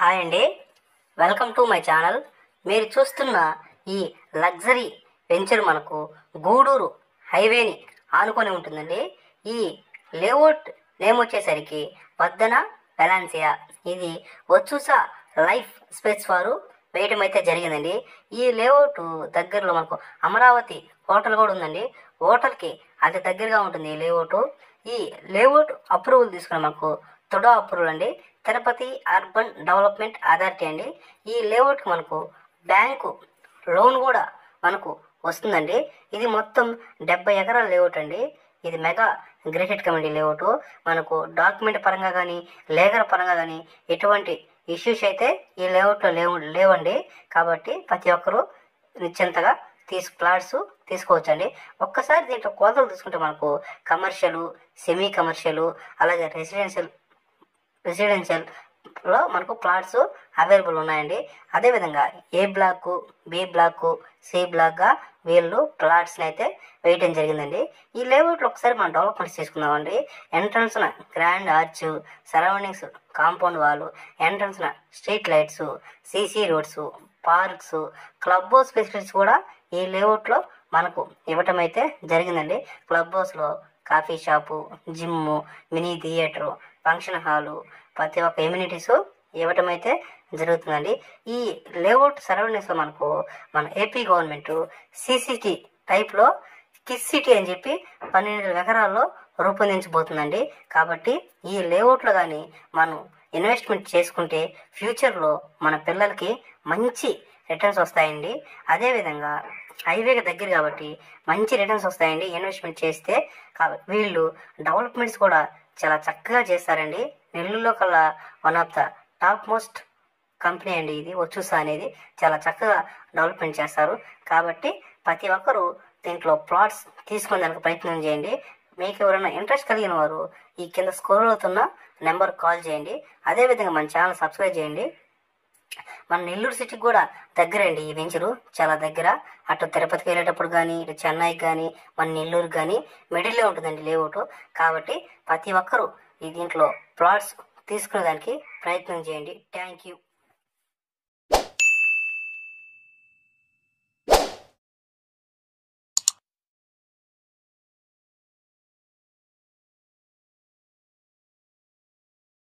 Hi అండి, welcome to my channel. మీరు చూస్తున్న ఈ లగ్జరీ వెంచర్ మనకు గూడూరు హైవేని ఆనుకొని ఉంటుందండి. ఈ లేఅవుట్ నేమ్ వచ్చేసరికి వద్దన వెలాన్సియా. ఇది వచ్చుసా లైఫ్ స్పేస్ వారు వేయటం అయితే జరిగిందండి. ఈ లేఅవుట్ దగ్గరలో మనకు అమరావతి హోటల్ కూడా ఉందండి. హోటల్కి అతి దగ్గరగా ఉంటుంది ఈ లేఅవుట్. ఈ లేఅవుట్ అప్రూవల్ తీసుకున్న మనకు తొడా అప్రూవల్ అండి, తిరుపతి అర్బన్ డెవలప్మెంట్ అథారిటీ అండి. ఈ లేఅవుట్కి మనకు బ్యాంకు లోన్ కూడా మనకు వస్తుందండి. ఇది మొత్తం 70 ఎకరాల లేఅవుట్ అండి. ఇది మెగా గ్రేటెడ్ కమ్యూనిటీ లేఅవుట్. మనకు డాక్యుమెంట్ పరంగా కానీ లేఖల పరంగా కానీ ఎటువంటి ఇష్యూస్ అయితే ఈ లేఅవుట్లో లేవండి. కాబట్టి ప్రతి ఒక్కరూ నిశ్చింతగా ప్లాట్స్ తీసుకోవచ్చండి. ఒక్కసారి దీంట్లో కోతలు తీసుకుంటే మనకు కమర్షియల్, సెమీ కమర్షియల్, అలాగే రెసిడెన్షియల్లో మనకు ప్లాట్స్ అవైలబుల్ ఉన్నాయండి. అదేవిధంగా ఏ బ్లాక్, బి బ్లాక్, సి బ్లాక్గా వీళ్ళు ప్లాట్స్ని అయితే వేయటం జరిగిందండి. ఈ లేఅవుట్లో ఒకసారి మనం డెవలప్మెంట్స్ తీసుకుందామండి. ఎంట్రన్స్న grand arch, surroundings compound wall, ఎంట్రన్స్న street lights, CC roads, parks, club house facilities కూడా ఈ లేఅవుట్లో మనకు ఇవ్వటం అయితే జరిగిందండి. క్లబ్ హౌస్లో coffee shop, gym, mini theatre, function hall, ప్రతి ఒక్క ఎమ్యూనిటీస్ ఇవ్వటం అయితే జరుగుతుందండి. ఈ లేఅవుట్ సరౌండింగ్స్లో మనకు మన ఏపీ గవర్నమెంట్ సిసిటీ టైప్లో కిస్ సిటీ అని చెప్పి 12 ఎకరాల్లో రూపొందించబోతుందండి. కాబట్టి ఈ లేఅవుట్లో కానీ మనం ఇన్వెస్ట్మెంట్ చేసుకుంటే ఫ్యూచర్లో మన పిల్లలకి మంచి రిటర్న్స్ వస్తాయండి. అదేవిధంగా హైవేకి దగ్గర కాబట్టి మంచి రిటర్న్స్ వస్తాయండి ఇన్వెస్ట్మెంట్ చేస్తే. కాబట్టి వీళ్ళు డెవలప్మెంట్స్ కూడా చాలా చక్కగా చేస్తారండి. నెల్లూరులో కల్లా one of the top most company అండి ఇది వచ్చుసా అనేది. చాలా చక్కగా డెవలప్మెంట్ చేస్తారు. కాబట్టి ప్రతి ఒక్కరూ దీంట్లో ప్లాట్స్ తీసుకునే దానికి ప్రయత్నం చేయండి. మీకు ఎవరైనా ఇంట్రెస్ట్ కలిగిన వారు ఈ కింద స్క్రోల్ అవుతున్న నెంబర్ కాల్ చేయండి. అదేవిధంగా మన ఛానల్ సబ్స్క్రైబ్ చేయండి. మన నెల్లూరు సిటీకి కూడా దగ్గర అండి ఈ వెంచరు, చాలా దగ్గర. అటు తిరుపతికి వెళ్ళేటప్పుడు కానీ, ఇటు చెన్నైకి కానీ, మన నెల్లూరు కానీ మిడిల్లో ఉంటుందండి లేఅవుట్. కాబట్టి ప్రతి ఒక్కరూ ఈ దీంట్లో ప్లాట్స్ తీసుకునే దానికి ప్రయత్నం చేయండి. Thank you.